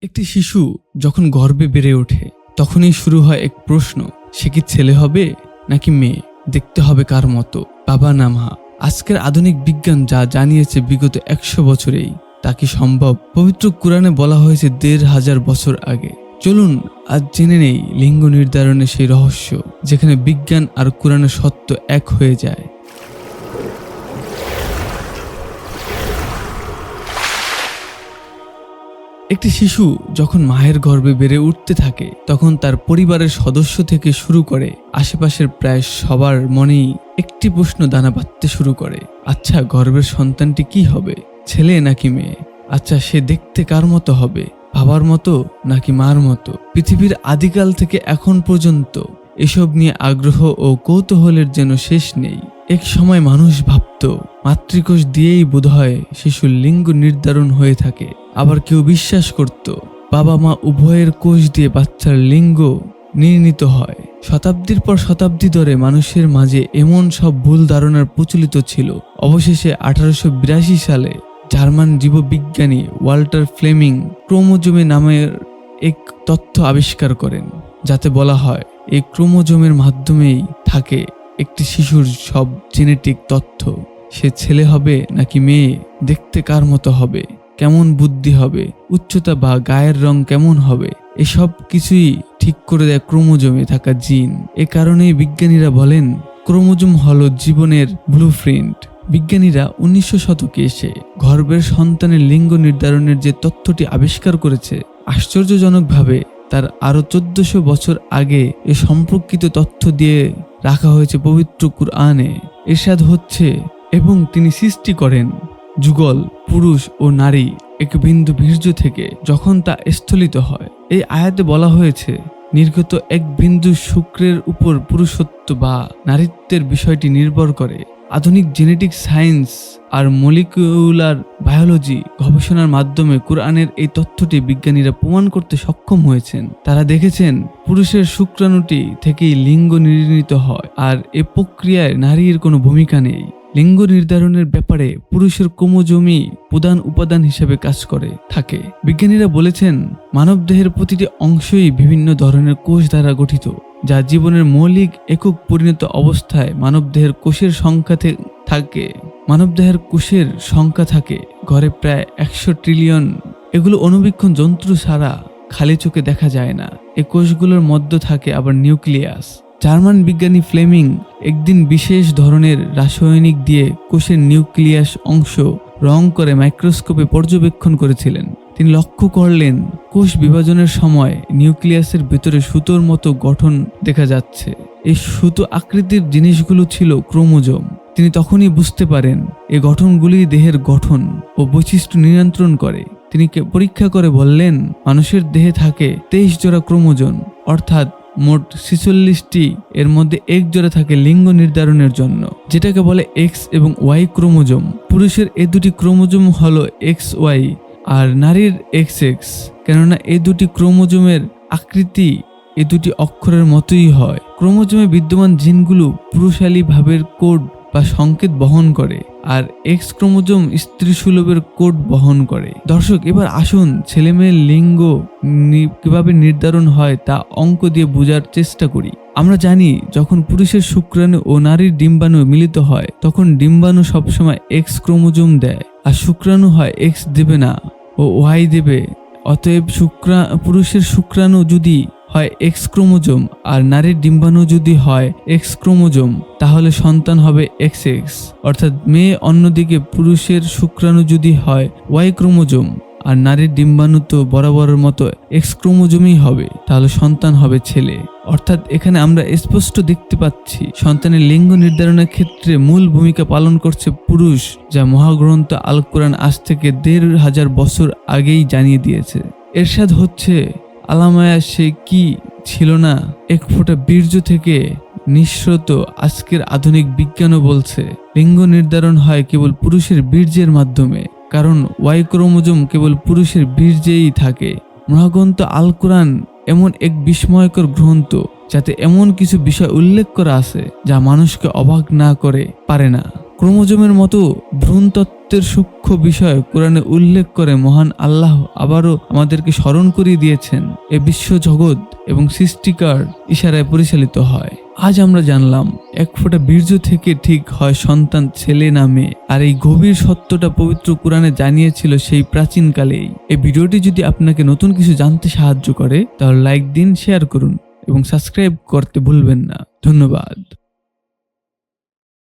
একটি শিশু যখন গর্ভে বেড়ে ওঠে তখনই শুরু হয় এক প্রশ্ন, সে কি ছেলে হবে নাকি মেয়ে, দেখতে হবে কার মতো, বাবা না মা। আজকের আধুনিক বিজ্ঞান যা জানিয়েছে বিগত 100 বছরেই তা কি সম্ভব? পবিত্র কুরআনে বলা হয়েছে 1500 বছর আগে। চলুন আজ জেনে নেই লিঙ্গ নির্ধারণের সেই রহস্য, যেখানে বিজ্ঞান আর কুরআনের সত্য এক হয়ে যায়। একটি শিশু যখন মায়ের গর্ভে বেড়ে উঠতে থাকে তখন তার পরিবারের সদস্য থেকে শুরু করে আশেপাশের প্রায় সবার মনেই একটি প্রশ্ন দানা বাঁধতে শুরু করে। আচ্ছা, গর্ভের সন্তানটি কি হবে, ছেলে নাকি মেয়ে? আচ্ছা, সে দেখতে কার মতো হবে, বাবার মতো নাকি মার মতো? পৃথিবীর আদিকাল থেকে এখন পর্যন্ত এসব নিয়ে আগ্রহ ও কৌতূহলের যেন শেষ নেই। এক সময় মানুষ ভাবত মাতৃকোষ দিয়েই বোধহয় শিশুর লিঙ্গ নির্ধারণ হয়ে থাকে। আবার কেউ বিশ্বাস করত বাবা মা উভয়ের কোষ দিয়ে বাচ্চার লিঙ্গ নির্ণীত হয়। শতাব্দীর পর শতাব্দী ধরে মানুষের মাঝে এমন সব ভুল ধারণার প্রচলিত ছিল। অবশেষে 1882 সালে জার্মান জীববিজ্ঞানী ওয়াল্টার ফ্লেমিং ক্রোমোজোমে নামের এক তথ্য আবিষ্কার করেন, যাতে বলা হয় এই ক্রোমোজোমের মাধ্যমেই থাকে একটি শিশুর সব জেনেটিক তথ্য। সে ছেলে হবে নাকি মেয়ে, দেখতে কার মতো হবে, কেমন বুদ্ধি হবে, উচ্চতা বা গায়ের রং কেমন হবে, এসব কিছুই ঠিক করে দেয় ক্রোমোজোমে থাকা জিন। এ কারণেই বিজ্ঞানীরা বলেন ক্রোমোজোম হলো জীবনের ব্লুপ্রিন্ট। বিজ্ঞানীরা 1900 শতকে এসে গর্ভের সন্তানের লিঙ্গ নির্ধারণের যে তথ্যটি আবিষ্কার করেছে, আশ্চর্যজনকভাবে তার আরো 1400 বছর আগে এ সম্পর্কিত তথ্য দিয়ে রাখা হয়েছে পবিত্র কুরআনে। ইরশাদ হচ্ছে, এবং তিনি সৃষ্টি করেন যুগল পুরুষ ও নারী এক বিন্দু বীর্য থেকে যখন তা স্থলিত হয়। এই আয়াতে বলা হয়েছে নির্গত এক বিন্দু শুক্রের উপর পুরুষত্ব বা নারীত্বের বিষয়টি নির্ভর করে। আধুনিক জেনেটিক সায়েন্স আর মলিকিউলার বায়োলজি গবেষণার মাধ্যমে কুরআনের এই তথ্যটি বিজ্ঞানীরা প্রমাণ করতে সক্ষম হয়েছেন। তারা দেখেছেন পুরুষের শুক্রাণুটি থেকেই লিঙ্গ নির্ণীত হয়, আর এ প্রক্রিয়ায় নারীর কোনো ভূমিকা নেই। লিঙ্গ নির্ধারণের ব্যাপারে পুরুষের ক্রোমোজোমই প্রধান উপাদান হিসেবে কাজ করে থাকে। বিজ্ঞানীরা বলেছেন মানবদেহের প্রতিটি অংশই বিভিন্ন ধরনের কোষ দ্বারা গঠিত, যা জীবনের মৌলিক একক পরিণত অবস্থায় মানবদেহের কোষের সংখ্যা থাকে গড়ে প্রায় 100 ট্রিলিয়ন। এগুলো অনুবীক্ষণ যন্ত্র ছাড়া খালি চোখে দেখা যায় না। এই কোষগুলোর মধ্যে থাকে আবার নিউক্লিয়াস। জার্মান বিজ্ঞানী ফ্লেমিং একদিন বিশেষ ধরনের রাসায়নিক দিয়ে কোষের নিউক্লিয়াস অংশ রং করে মাইক্রোস্কোপে পর্যবেক্ষণ করেছিলেন। তিনি লক্ষ্য করলেন কোষ বিভাজনের সময় নিউক্লিয়াসের ভিতরে সুতোর মতো গঠন দেখা যাচ্ছে। এই সুতো আকৃতির জিনিসগুলো ছিল ক্রোমোজোম। তিনি তখনই বুঝতে পারেন এই গঠনগুলি দেহের গঠন ও বৈশিষ্ট্য নিয়ন্ত্রণ করে। তিনি পরীক্ষা করে বললেন মানুষের দেহে থাকে 23 জোড়া ক্রোমোজোম, অর্থাৎ মোট 46টি। এর মধ্যে এক জোড়া থাকে লিঙ্গ নির্ধারণের জন্য, যেটাকে বলে এক্স এবং ওয়াই ক্রোমোজোম। পুরুষের এই দুটি ক্রোমোজোম হলো এক্স ওয়াই আর নারীর এক্স এক্স, কেননা এই দুটি ক্রোমোজোমের আকৃতি এ দুটি অক্ষরের মতোই হয়। ক্রোমোজোমে বিদ্যমান জিনগুলো পুরুষালী ভাবের কোড বা সংকেত বহন করে, আর এক্স ক্রোমোজোম স্ত্রী সুলভের কোড বহন করে। দর্শক, এবার আসুন ছেলে মেয়ের লিঙ্গ কিভাবে নির্ধারণ হয় তা অঙ্ক দিয়ে বোঝার চেষ্টা করি। আমরা জানি যখন পুরুষের শুক্রাণু ও নারীর ডিম্বাণু মিলিত হয় তখন ডিম্বাণু সবসময় এক্স ক্রোমোজোম দেয়, আর শুক্রাণু হয় এক্স দেবে না ও ওয়াই দেবে। অতএব পুরুষের শুক্রাণু যদি হয় এক্স ক্রোমোজোম আর নারীর ডিম্বাণু যদি হয় এক্স ক্রোমোজোম, তাহলে সন্তান হবে এক্স এক্স অর্থাৎ মেয়ে। অন্যদিকে পুরুষের শুক্রাণু যদি হয় ওয়াই ক্রোমোজোম আর নারীর ডিম্বাণু তো বরাবরের মতো এক্স ক্রোমোজোমই হবে, তাহলে সন্তান হবে ছেলে। অর্থাৎ এখানে আমরা স্পষ্ট দেখতে পাচ্ছি সন্তানের লিঙ্গ নির্ধারণের ক্ষেত্রে মূল ভূমিকা পালন করছে পুরুষ, যা মহাগ্রন্থ আল কুরআন আজ থেকে 1500 বছর আগেই জানিয়ে দিয়েছে। ইরশাদ হচ্ছে, আলামায়া সে কি ছিল না এক ফোঁটা বীর্য থেকে নিঃসৃত। আজকের আধুনিক বিজ্ঞানও বলছে লিঙ্গ নির্ধারণ হয় কেবল পুরুষের বীর্যের মাধ্যমে, কারণ ওয়াই ক্রোমোজোম কেবল পুরুষের বীর্যেই থাকে। মহাগ্রন্থ আল কুরআন এমন এক বিস্ময়কর গ্রন্থ যাতে এমন কিছু বিষয় উল্লেখ করা আছে যা মানুষকে অবাক না করে পারে না। ক্রোমোজোমের মতো ভ্রূণতত্ত্ব অস্তিত্বের সূক্ষ্ম বিষয় কোরআনে উল্লেখ করে মহান আল্লাহ আবারও আমাদেরকে স্মরণ করিয়ে দিয়েছেন এ বিশ্ব জগৎ এবং সৃষ্টিকার ইশারায় পরিচালিত হয়। আজ আমরা জানলাম এক ফোঁটা বীর্য থেকে ঠিক হয় সন্তান ছেলে না মেয়ে, আর এই গভীর সত্যটা পবিত্র কোরআনে জানিয়েছিল সেই প্রাচীনকালেই। এই ভিডিওটি যদি আপনাকে নতুন কিছু জানতে সাহায্য করে তাহলে লাইক দিন, শেয়ার করুন এবং সাবস্ক্রাইব করতে ভুলবেন না। ধন্যবাদ।